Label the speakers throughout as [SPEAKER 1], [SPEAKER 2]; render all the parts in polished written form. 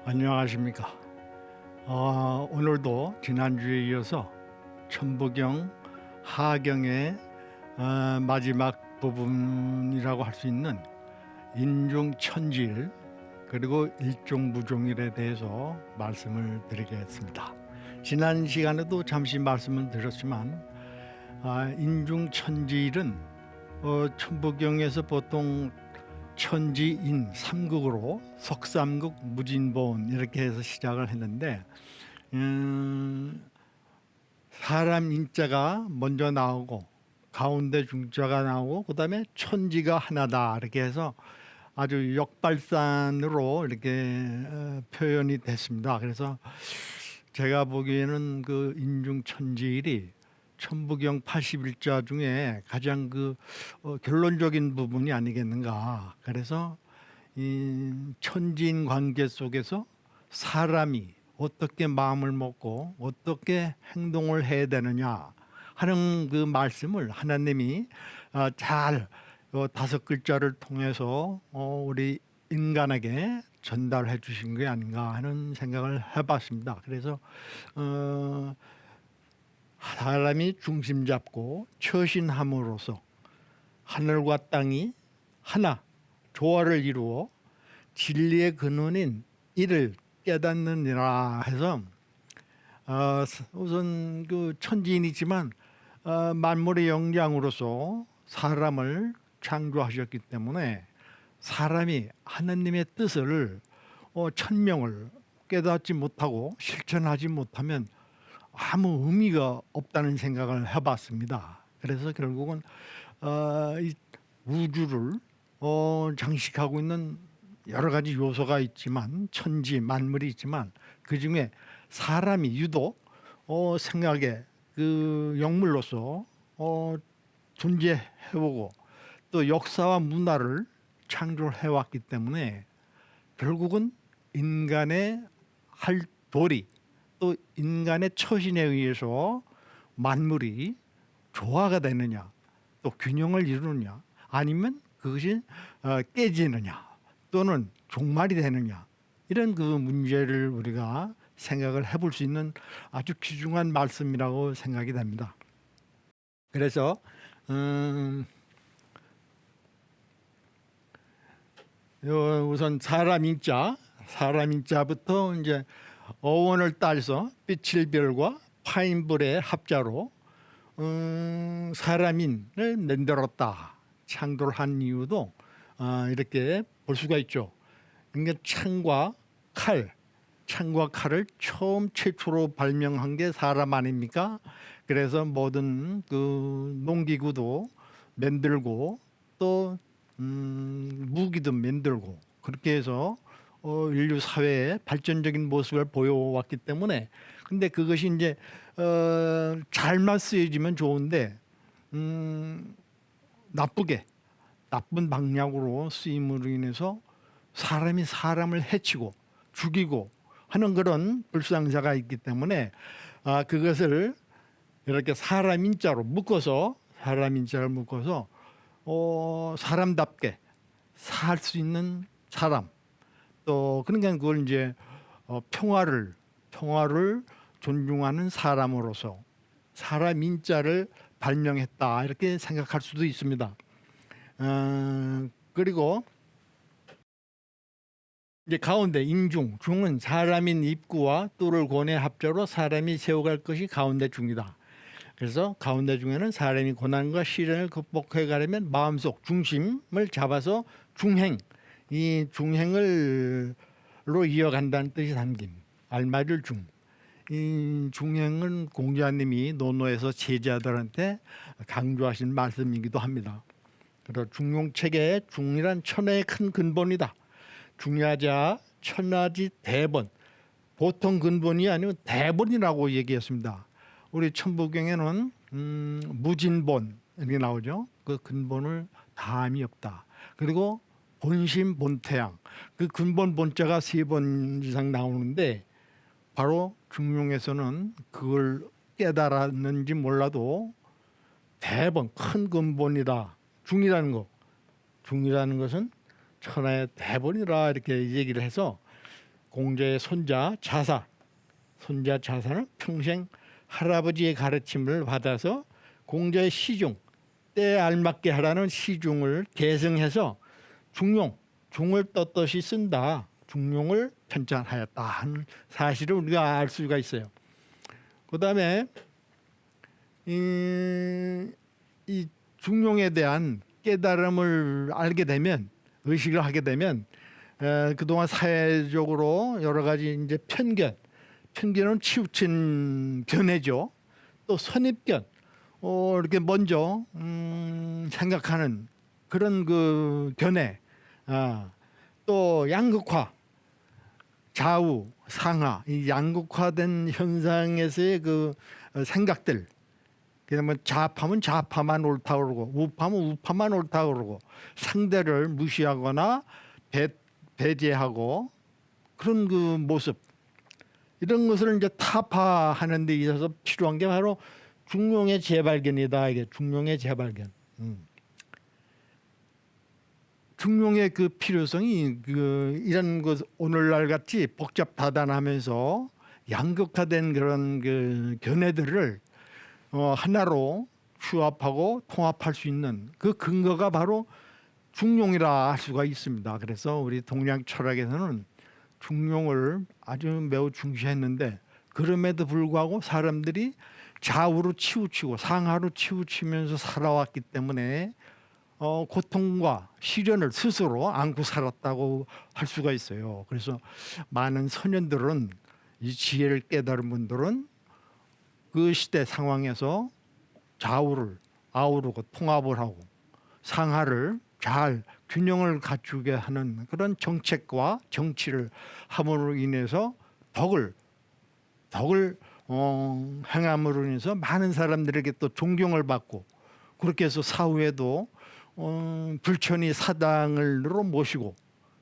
[SPEAKER 1] 안녕하십니까. 오늘도 지난주에 이어서 천부경 하경의 마지막 부분이라고 할 수 있는 인중천지일 그리고 일종무종일에 대해서 말씀을 드리겠습니다. 지난 시간에도 잠시 말씀을 드렸지만 인중천지일은 천부경에서 보통 천지인 삼국으로 석삼국 무진본 이렇게 해서 시작을 했는데 사람 인자가 먼저 나오고 가운데 중자가 나오고 그다음에 천지가 하나다 이렇게 해서 아주 역발산으로 이렇게 표현이 됐습니다. 그래서 제가 보기에는 그 인중천지일이 천부경 81자 중에 가장 결론적인 부분이 아니겠는가. 그래서 이 천지인 관계 속에서 사람이 어떻게 마음을 먹고 어떻게 행동을 해야 되느냐 하는 그 말씀을 하나님이 잘 다섯 글자를 통해서 우리 인간에게 전달해 주신 게 아닌가 하는 생각을 해봤습니다. 그래서 사람이 중심 잡고 처신함으로써 하늘과 땅이 하나 조화를 이루어 진리의 근원인 이를 깨닫느니라 해서 우선 그 천지인이지만 만물의 영장으로서 사람을 창조하셨기 때문에 사람이 하나님의 뜻을 천명을 깨닫지 못하고 실천하지 못하면 아무 의미가 없다는 생각을 해봤습니다. 그래서 결국은 이 우주를 장식하고 있는 여러 가지 요소가 있지만 천지 만물이 있지만 그 중에 사람이 유독 생각의 그 영물로서 존재해오고 또 역사와 문화를 창조해왔기 때문에 결국은 인간의 할 도리 또 인간의 처신에 의해서 만물이 조화가 되느냐 또 균형을 이루느냐 아니면 그것이 깨지느냐 또는 종말이 되느냐 이런 그 문제를 우리가 생각을 해볼 수 있는 아주 귀중한 말씀이라고 생각이 됩니다. 그래서 우선 사람 인자부터 이제 어원을 따져서 빛일별과 파인불의 합자로 사람인을 만들었다. 창조를 한 이유도 이렇게 볼 수가 있죠. 그러니까 창과 칼을 처음 최초로 발명한 게 사람 아닙니까? 그래서 모든 그 농기구도 만들고 또 무기도 만들고 그렇게 해서 인류 사회의 발전적인 모습을 보여왔기 때문에 근데 그것이 이제 잘만 쓰여지면 좋은데 나쁜 방향으로 쓰임으로 인해서 사람이 사람을 해치고 죽이고 하는 그런 불상사가 있기 때문에 그것을 이렇게 사람 인자를 묶어서 사람답게 살 수 있는 사람 또 그러니까 그걸 이제 평화를 존중하는 사람으로서 사람 인자를 발명했다 이렇게 생각할 수도 있습니다. 그리고 이제 가운데 중은 사람인 입구와 뚜를 고의 합자로 사람이 세워갈 것이 가운데 중이다. 그래서 가운데 중에는 사람이 고난과 시련을 극복해 가려면 마음속 중심을 잡아서 이 중행을로 이어간다는 뜻이 담긴 알맞을 중. 이 중행은 공자님이 논어에서 제자들한테 강조하신 말씀이기도 합니다. 그래서 중용체계의 중이란 천하의 큰 근본이다. 중야자 천하지 대본 보통 근본이 아니고 대본이라고 얘기했습니다. 우리 천부경에는 무진본 이렇게 나오죠. 그 근본을 다함이 없다. 그리고 본심 본태양 그 근본 본자가 3번 이상 나오는데 바로 중용에서는 그걸 깨달았는지 몰라도 대본 큰 근본이다. 중이라는 것은 천하의 대본이라 이렇게 얘기를 해서 공자의 손자 자사는 평생 할아버지의 가르침을 받아서 공자의 시중, 때에 알맞게 하라는 시중을 계승해서 중을 떳떳이 쓴다. 중용을 편찬하였다 하는 사실을 우리가 알 수가 있어요. 그다음에 이 중용에 대한 깨달음을 알게 되면, 의식을 하게 되면 그동안 사회적으로 여러 가지 이제 편견은 치우친 견해죠. 또 선입견, 이렇게 먼저 생각하는 그런 그 견해, 또 양극화, 좌우, 상하, 이 양극화된 현상에서의 그 생각들, 그러면 좌파면 좌파만 옳다고 그러고 우파면 우파만 옳다고 그러고 상대를 무시하거나 배제하고 그런 그 모습, 이런 것을 이제 타파하는 데 있어서 필요한 게 바로 중용의 재발견이다. 이게 중용의 재발견. 중용의 그 필요성이 이런 것 오늘날 같이 복잡다단하면서 양극화된 그런 그 견해들을 하나로 휴합하고 통합할 수 있는 그 근거가 바로 중용이라 할 수가 있습니다. 그래서 우리 동양 철학에서는 중용을 아주 매우 중시했는데, 그럼에도 불구하고 사람들이 좌우로 치우치고 상하로 치우치면서 살아왔기 때문에 고통과 시련을 스스로 안고 살았다고 할 수가 있어요. 그래서 많은 선현들은, 이 지혜를 깨달은 분들은 그 시대 상황에서 좌우를 아우르고 통합을 하고 상하를 잘 균형을 갖추게 하는 그런 정책과 정치를 함으로 인해서 덕을 행함으로 인해서 많은 사람들에게 또 존경을 받고, 그렇게 해서 사후에도 불천이 사당을로 모시고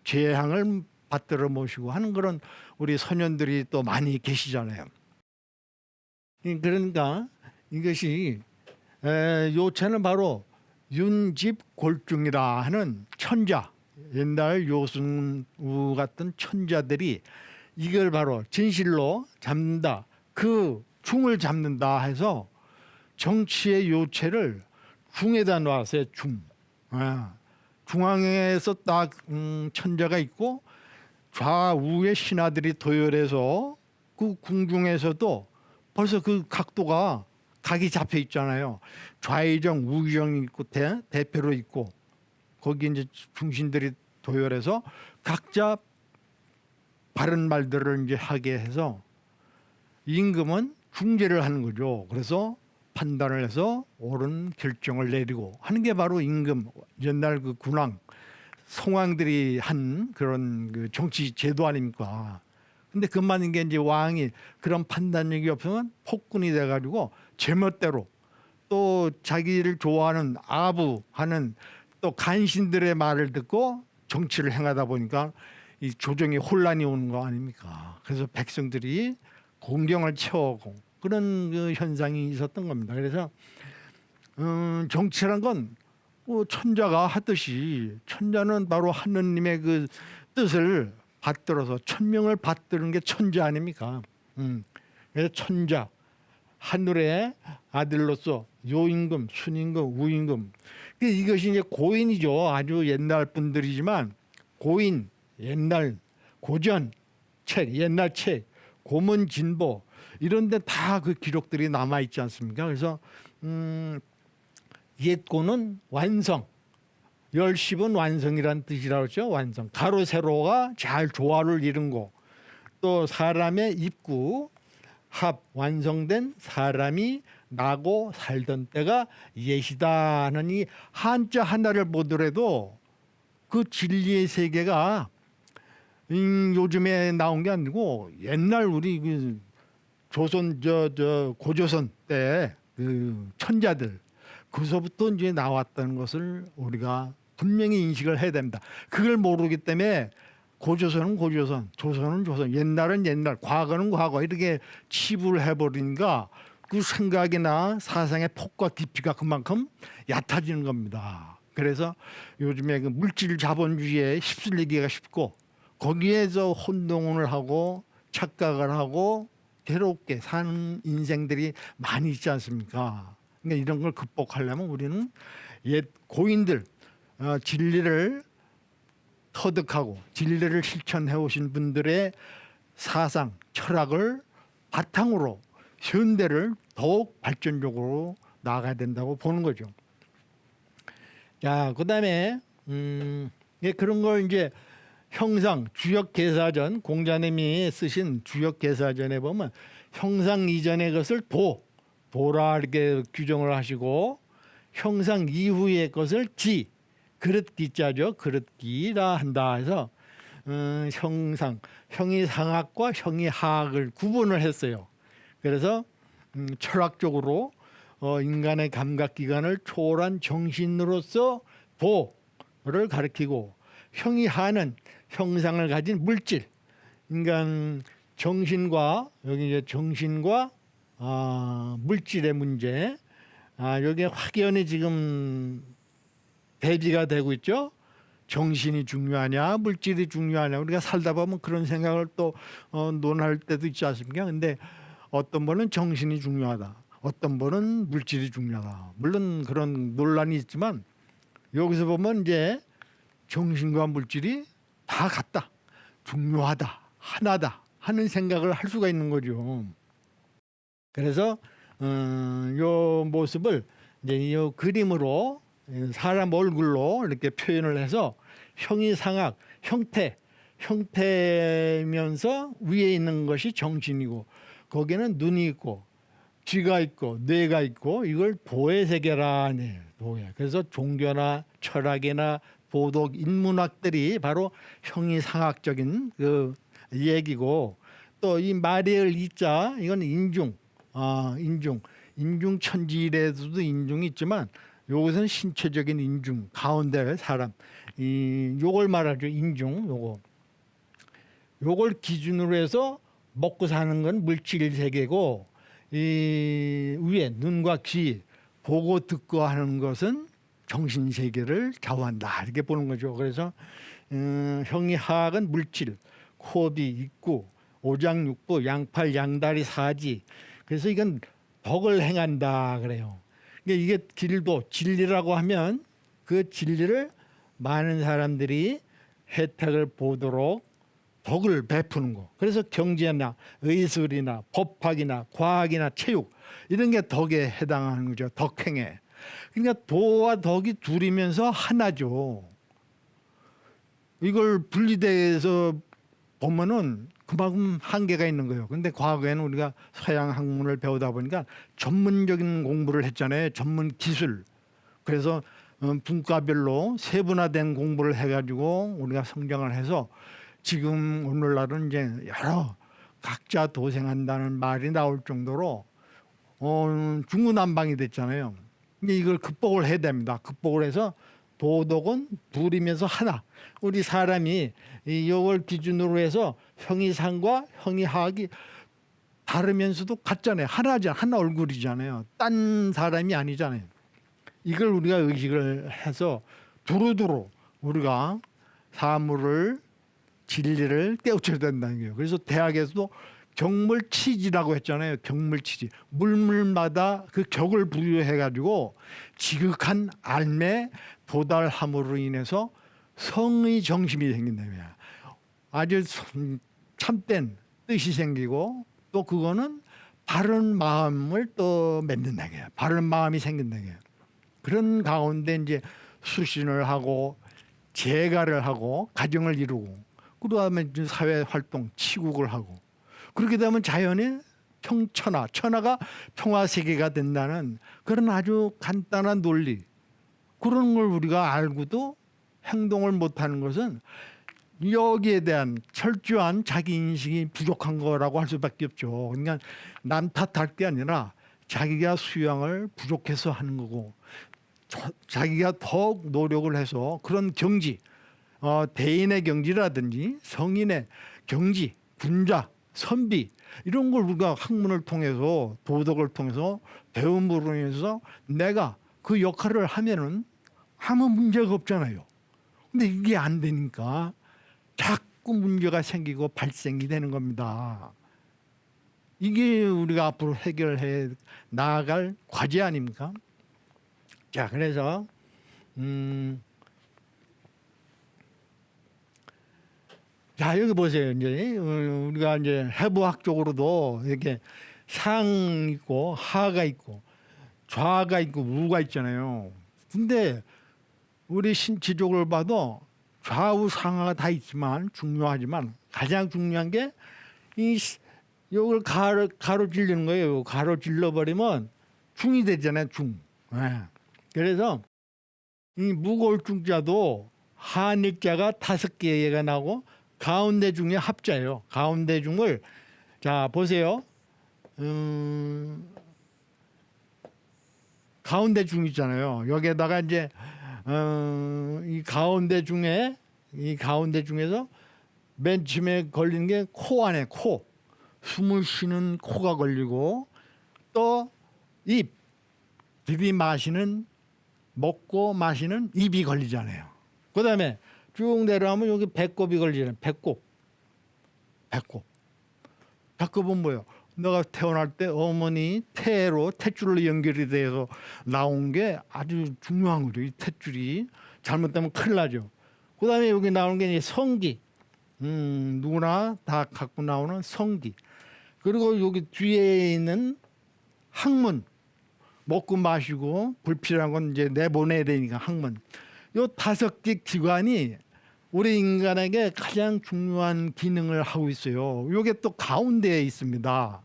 [SPEAKER 1] 재향을 받들어 모시고 하는 그런 우리 선현들이 또 많이 계시잖아요. 그러니까 이것이 요체는 바로 윤집골중이라 하는 천자, 옛날 요승우 같은 천자들이 이걸 바로 진실로 잡는다, 그 중을 잡는다 해서 정치의 요체를 중에다 놨어요. 중앙에서 딱 천자가 있고 좌우의 신하들이 도열해서 그 궁중에서도 벌써 그 각도가 각이 잡혀 있잖아요. 좌의정, 우의정이 있고 대표로 있고, 거기 이제 중신들이 도열해서 각자 바른 말들을 이제 하게 해서 임금은 중재를 하는 거죠. 그래서 판단을 해서 옳은 결정을 내리고 하는 게 바로 임금, 옛날 그 군왕, 성왕들이 한 그런 그 정치 제도 아닙니까? 근데 그만인 게 이제 왕이 그런 판단력이 없으면 폭군이 돼가지고 제멋대로 또 자기를 좋아하는 아부하는 또 간신들의 말을 듣고 정치를 행하다 보니까 이 조정에 혼란이 오는 거 아닙니까? 그래서 백성들이 공경을 채워오고 그런 그 현상이 있었던 겁니다. 그래서 정치란 건 천자가 하듯이, 천자는 바로 하느님의 그 뜻을 받들어서 천명을 받드는 게 천자 아닙니까? 그래서 천자, 하늘의 아들로서 요임금, 순임금, 우임금. 이것이 이제 고인이죠. 아주 옛날 분들이지만 고인, 옛날 고전 책, 옛날 책, 고문 진보 이런 데 다 그 기록들이 남아 있지 않습니까? 그래서 옛고는 완성, 열십은 완성이란 뜻이라고 그러죠. 완성. 가로 세로가 잘 조화를 이룬 거. 또 사람의 입구 합, 완성된 사람이 나고 살던 때가 옛이다 하는 이 한자 하나를 보더라도 그 진리의 세계가 요즘에 나온 게 아니고 옛날 우리 그 조선 고조선 때 그 천자들 그서부터 이제 나왔다는 것을 우리가 분명히 인식을 해야 됩니다. 그걸 모르기 때문에 고조선은 고조선, 조선은 조선, 옛날은 옛날, 과거는 과거 이렇게 치부를 해버리니까 그 생각이나 사상의 폭과 깊이가 그만큼 얕아지는 겁니다. 그래서 요즘에 그 물질 자본주의에 휩쓸리기가 쉽고 거기에서 혼동을 하고 착각을 하고 괴롭게 사는 인생들이 많이 있지 않습니까? 그러니까 이런 걸 극복하려면 우리는 옛 고인들 진리를 터득하고 진리를 실천해 오신 분들의 사상, 철학을 바탕으로 현대를 더욱 발전적으로 나아가야 된다고 보는 거죠. 자, 그다음에 그런 걸 이제 형상 주역개사전 공자님이 쓰신 주역개사전에 보면 형상 이전의 것을 도라 이렇게 규정을 하시고 형상 이후의 것을 그릇기자죠. 그릇기라 한다 해서 형상, 형이상학과 형이하학을 구분을 했어요. 그래서 철학적으로 인간의 감각기관을 초월한 정신으로서 도를 가리키고 형이하는 형상을 가진 물질, 인간 정신과 여기 이제 정신과 물질의 문제, 여기 확연히 지금 대비가 되고 있죠. 정신이 중요하냐, 물질이 중요하냐. 우리가 살다 보면 그런 생각을 또 논할 때도 있지 않습니까? 근데 어떤 분은 정신이 중요하다, 어떤 분은 물질이 중요하다. 물론 그런 논란이 있지만 여기서 보면 이제 정신과 물질이 다 같다, 중요하다, 하나다 하는 생각을 할 수가 있는 거죠. 그래서 요 모습을 이제 이 그림으로 사람 얼굴로 이렇게 표현을 해서 형이상학, 형태면서 위에 있는 것이 정신이고 거기는 눈이 있고 귀가 있고 뇌가 있고 이걸 도의 세계라. 도예. 그래서 종교나 철학이나 도덕, 인문학들이 바로 형이상학적인 그 얘기고 또 이 마리을 이자 이건 인중천지일에서도 인중이 있지만 요것은 신체적인 인중 가운데 사람 요걸 말하죠. 인중 요걸 기준으로 해서 먹고 사는 건 물질 세계고 이 위에 눈과 귀 보고 듣고 하는 것은 정신 세계를 좌우한다 이렇게 보는 거죠. 그래서 형이하학은 물질, 코비, 입구, 오장육부, 양팔, 양다리, 사지. 그래서 이건 덕을 행한다 그래요. 그러니까 이게 길도 진리라고 하면 그 진리를 많은 사람들이 혜택을 보도록 덕을 베푸는 거. 그래서 경제나 의술이나 법학이나 과학이나 체육 이런 게 덕에 해당하는 거죠. 덕행에. 그러니까 도와 덕이 둘이면서 하나죠. 이걸 분리돼서 보면은 그만큼 한계가 있는 거예요. 근데 과거에는 우리가 서양 학문을 배우다 보니까 전문적인 공부를 했잖아요. 전문 기술. 그래서 분과별로 세분화된 공부를 해가지고 우리가 성장을 해서 지금 오늘날은 이제 여러 각자 도생한다는 말이 나올 정도로 중구난방이 됐잖아요. 근데 이걸 극복을 해야 됩니다. 극복을 해서 도덕은 둘이면서 하나. 우리 사람이 이걸 기준으로 해서 형이상과 형이하학이 다르면서도 같잖아요. 하나잖아요. 하나 얼굴이잖아요. 딴 사람이 아니잖아요. 이걸 우리가 의식을 해서 두루두루 우리가 사물을 진리를 깨우쳐야 된다는 거예요. 그래서 대학에서도 경물치지라고 했잖아요. 경물치지. 물마다 그 격을 부여해가지고 지극한 알매 도달함으로 인해서 성의 정신이 생긴다며. 아주 참된 뜻이 생기고 또 그거는 바른 마음을 또 맺는다는 거예요. 바른 마음이 생긴다는 거예요. 그런 가운데 이제 수신을 하고 재가를 하고 가정을 이루고 그다음에 사회 활동, 치국을 하고 그렇게 되면 자연의 천하가 평화 세계가 된다는 그런 아주 간단한 논리 그런 걸 우리가 알고도 행동을 못하는 것은 여기에 대한 철저한 자기 인식이 부족한 거라고 할 수밖에 없죠. 그러니까 남 탓할 게 아니라 자기가 수양을 부족해서 하는 거고 자기가 더욱 노력을 해서 그런 경지 대인의 경지라든지 성인의 경지, 군자, 선비 이런 걸 우리가 학문을 통해서 도덕을 통해서 배움으로 인해서 내가 그 역할을 하면은 아무 문제가 없잖아요. 근데 이게 안 되니까 자꾸 문제가 생기고 발생이 되는 겁니다. 이게 우리가 앞으로 해결해 나아갈 과제 아닙니까? 자, 그래서 자, 여기 보세요. 이제 우리가 이제 해부학적으로도 이렇게 상 있고 하가 있고 좌가 있고 우가 있잖아요. 근데 우리 신체적으로 봐도 좌우 상하가 다 있지만 중요하지만 가장 중요한 게 이 이걸 가로질리는 거예요. 가로질러 버리면 중이 되잖아요. 중. 네. 그래서 이 무거울 중자도 한일자가 5개가 나고 가운데 중에 합자예요. 가운데 중을 자 보세요. 가운데 중 있잖아요. 여기에다가 이제 이 가운데 중에서 맨 처음에 걸리는 게 코 안에 코. 숨을 쉬는 코가 걸리고 또 입. 들이마시는 먹고 마시는 입이 걸리잖아요. 그다음에 쭉 내려가면 여기 배꼽이 걸리잖아요. 배꼽. 배꼽은 뭐예요? 내가 태어날 때 어머니 태로 탯줄로 연결이 돼서 나온 게 아주 중요한 거죠. 이 탯줄이 잘못되면 큰일 나죠. 그다음에 여기 나오는 게 이제 성기. 누구나 다 갖고 나오는 성기. 그리고 여기 뒤에 있는 항문. 먹고 마시고 불필요한 건 이제 내보내야 되니까 항문. 요 5개 기관이 우리 인간에게 가장 중요한 기능을 하고 있어요. 요게 또 가운데에 있습니다.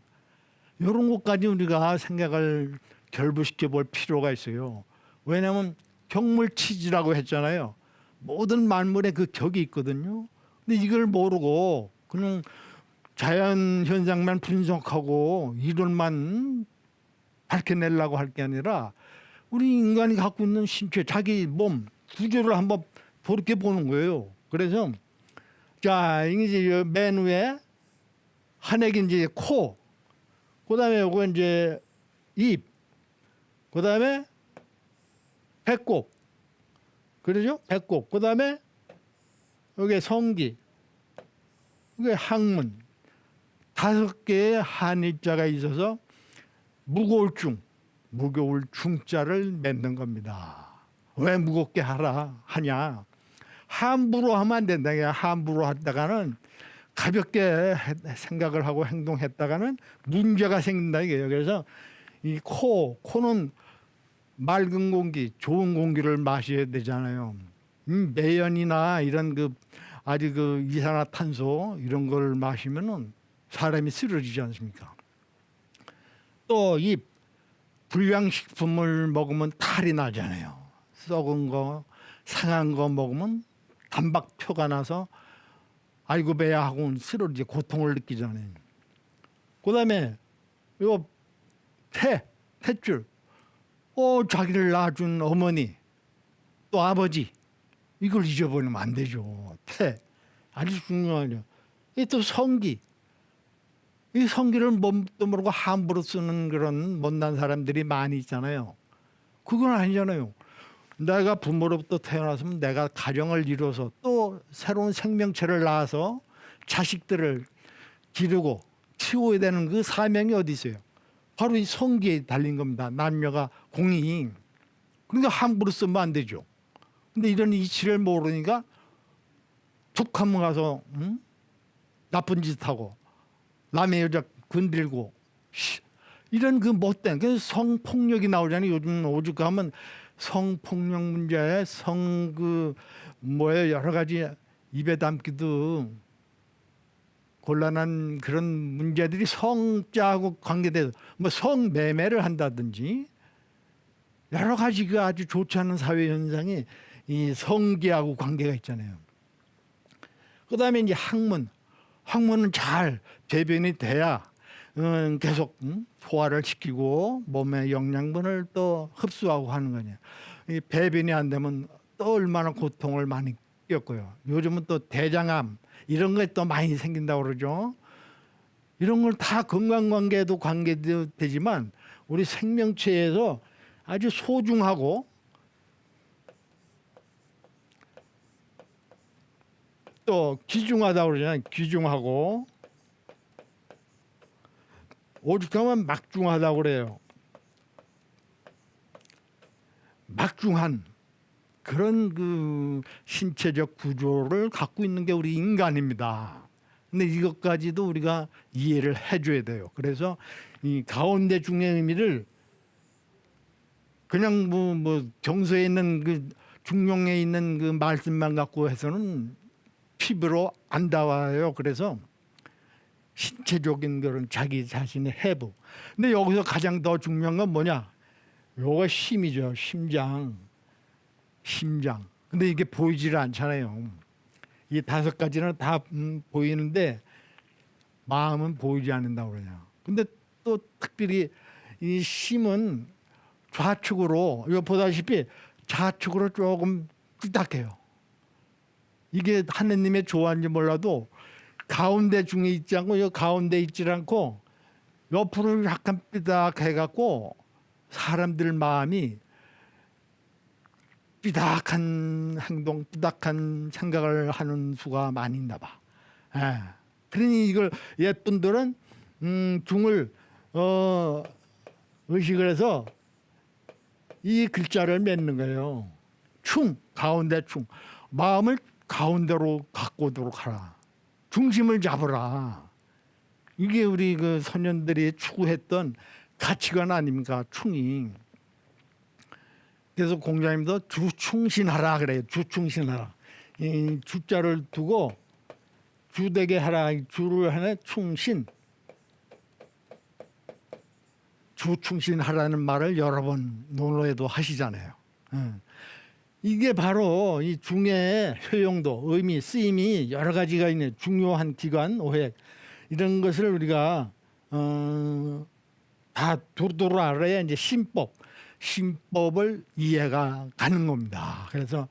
[SPEAKER 1] 이런 것까지 우리가 생각을 결부시켜 볼 필요가 있어요. 왜냐하면 격물치지라고 했잖아요. 모든 만물에 그 격이 있거든요. 근데 이걸 모르고 그냥 자연 현상만 분석하고 이론만 밝혀내려고 할 게 아니라 우리 인간이 갖고 있는 신체, 자기 몸 구조를 한번 돌이켜 보는 거예요. 그래서 자 이제 맨 위에 한액이 이제 코, 그다음에 요거 이제 입, 그다음에 배꼽, 그러죠? 배꼽, 그다음에 여기 성기, 이게 항문, 5개의 한일자가 있어서 무거울 중자를 맺는 겁니다. 왜 무겁게 하냐? 함부로 하면 안 된다. 함부로 하다가는 가볍게 생각을 하고 행동했다가는 문제가 생긴다 이게요. 그래서 이 코는 맑은 공기, 좋은 공기를 마셔야 되잖아요. 매연이나 이런 아주 이산화탄소 이런 걸 마시면은 사람이 쓰러지지 않습니까? 또 이 불량식품을 먹으면 탈이 나잖아요. 썩은 거, 상한 거 먹으면 담박표가 나서 아이고 배야 하고 쓰러지 고통을 느끼잖아요. 그다음에 요 탯줄, 자기를 낳아준 어머니, 또 아버지 이걸 잊어버리면 안 되죠. 아주 중요하죠. 또 성기. 이 성기를 뭣도 모르고 함부로 쓰는 그런 못난 사람들이 많이 있잖아요. 그건 아니잖아요. 내가 부모로부터 태어났으면 내가 가정을 이뤄서 또 새로운 생명체를 낳아서 자식들을 기르고 키워야 되는 그 사명이 어디 있어요? 바로 이 성기에 달린 겁니다. 남녀가 공이. 그러니까 함부로 쓰면 안 되죠. 근데 이런 이치를 모르니까 툭 하면 가서 나쁜 짓 하고 남의 여자 건들고 이런 그 못된 그 성폭력이 나오잖아요. 요즘 오죽 하면 성폭력 문제에 여러 가지 입에 담기도 곤란한 그런 문제들이 성자하고 관계돼서 뭐 성매매를 한다든지 여러 가지 그 아주 좋지 않은 사회 현상이 이 성기하고 관계가 있잖아요. 그다음에 이제 항문은 잘 배변이 돼야 계속 소화를 시키고 몸의 영양분을 또 흡수하고 하는 거냐. 이 배변이 안 되면 또 얼마나 고통을 많이 겪고요. 요즘은 또 대장암 이런 게 또 많이 생긴다고 그러죠. 이런 걸 다 건강관계에도 관계되지만 우리 생명체에서 아주 소중하고 또 귀중하다고 그러잖아요. 귀중하고 오죽하면 막중하다고 그래요. 막중한 그런 그 신체적 구조를 갖고 있는 게 우리 인간입니다. 근데 이것까지도 우리가 이해를 해줘야 돼요. 그래서 이 가운데 중의 의미를 그냥 뭐 정서에 있는 그 중용에 있는 그 말씀만 갖고 해서는 피부로 안 닿아요. 그래서 신체적인 거는 자기 자신의 해부. 근데 여기서 가장 더 중요한 건 뭐냐? 요거 심이죠. 심장. 근데 이게 보이지를 않잖아요. 이 5가지는 다 보이는데 마음은 보이지 않는다고 그러냐. 근데 또 특별히 이 심은 좌측으로, 이거 보다시피 좌측으로 조금 삐딱해요. 이게 하느님의 조화인지 몰라도 가운데 중에 있지 않고 이 가운데 있지 않고 옆으로 약간 삐딱해갖고 사람들 마음이 삐딱한 행동, 삐딱한 생각을 하는 수가 많이 있나 봐. 예. 그러니 이걸 옛분들은 중을 의식을 해서 이 글자를 맺는 거예요. 충, 가운데 충. 마음을 가운데로 갖고 오도록 하라. 중심을 잡으라. 이게 우리 그 선현들이 추구했던 가치관 아닙니까? 충이. 그래서 공자님도 주충신하라 그래요. 주충신하라. 이 주자를 두고 주되게 하라. 주를 하나 충신. 주충신하라는 말을 여러 번 논어에도 하시잖아요. 이게 바로 이 중의 효용도, 의미, 쓰임이 여러 가지가 있는 중요한 기관, 오획 이런 것을 우리가 다 두루두루 알아야 이제 신법을 이해가 가는 겁니다. 그래서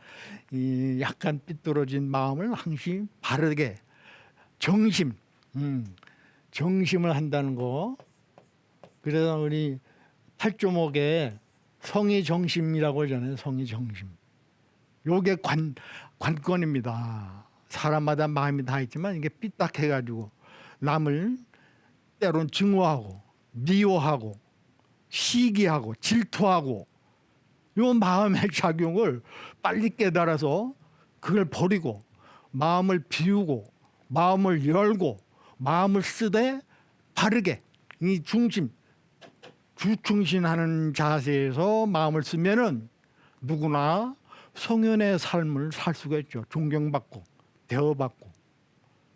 [SPEAKER 1] 이 약간 삐뚤어진 마음을 항시 바르게 정심을 한다는 거. 그래서 우리 팔조목에 성의정심이라고 하잖아요. 성의정심. 요게 관건입니다. 사람마다 마음이 다 있지만 이게 삐딱해가지고 남을 때론 증오하고 미워하고 시기하고 질투하고 요 마음의 작용을 빨리 깨달아서 그걸 버리고 마음을 비우고 마음을 열고 마음을 쓰되 바르게 이 주충신하는 자세에서 마음을 쓰면은 누구나 성현의 삶을 살 수가 있죠. 존경받고 대어받고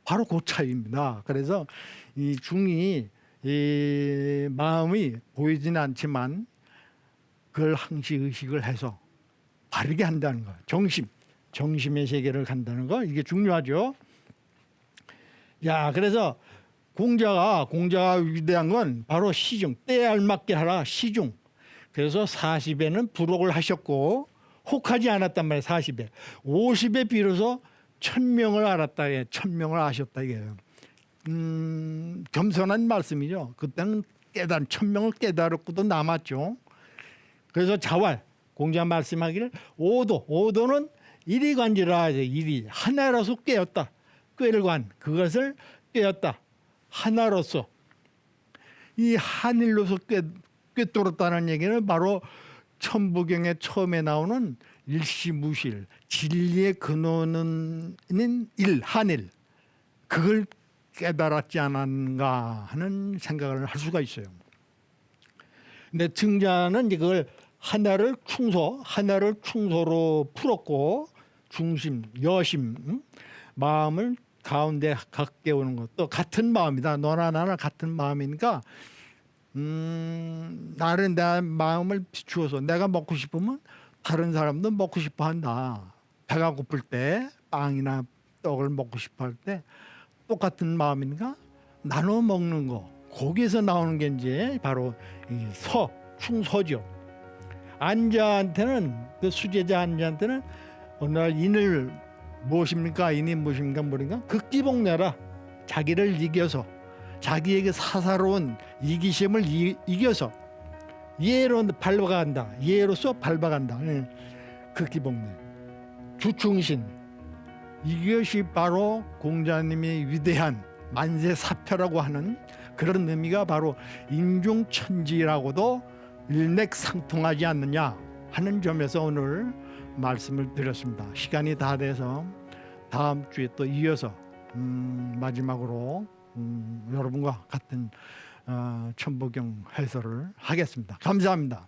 [SPEAKER 1] 바로 그 차이입니다. 그래서 이 중이 이 마음이 보이지는 않지만 그걸 항시 의식을 해서 바르게 한다는 거. 정심의 세계를 간다는 거. 이게 중요하죠. 야, 그래서 공자가 위대한 건 바로 시중, 때에 알맞게 하라. 시중. 그래서 40에는 부록을 하셨고 혹하지 않았단 말이에요. 40에. 50에 비로소 천명을 알았다. 1000명을 아셨다 이게요. 겸손한 말씀이죠. 그때는 1000명을 깨달았고도 남았죠. 그래서 자활, 공자 말씀하기를 오도는 일이관지라. 일이 하나로서 깨었다. 꾀를관, 그것을 깨었다. 하나로서. 이 한일로서 꿰뚫었다는 얘기는 바로 천부경에 처음에 나오는 일시무실, 진리의 근원은 한일. 그걸 깨달았지 않았는가 하는 생각을 할 수가 있어요. 근데 증자는 이걸 하나를 충소로 풀었고 중심, 여심, 마음을 가운데 갖게 오는 것도 같은 마음이다. 너나 나나 같은 마음이니까 나는 내 마음을 비추어서 내가 먹고 싶으면 다른 사람도 먹고 싶어 한다. 배가 고플 때 빵이나 떡을 먹고 싶어 할 때 똑같은 마음이니까 나눠 먹는 거. 거기에서 나오는 게 이제 바로 이 충서죠. 안자한테는 그 수제자 안자한테는 어느 날 인을 무엇입니까? 인이 무엇입니까? 뭐인가? 극기복내라. 자기를 이겨서 자기에게 사사로운 이기심을 이겨서 예로 밟아간다. 예로서 밟아간다. 극기복내. 주충신. 이것이 바로 공자님이 위대한 만세사표라고 하는 그런 의미가 바로 인중천지라고도 일맥상통하지 않느냐 하는 점에서 오늘 말씀을 드렸습니다. 시간이 다 돼서 다음 주에 또 이어서 마지막으로 여러분과 같은 천부경 해설을 하겠습니다. 감사합니다.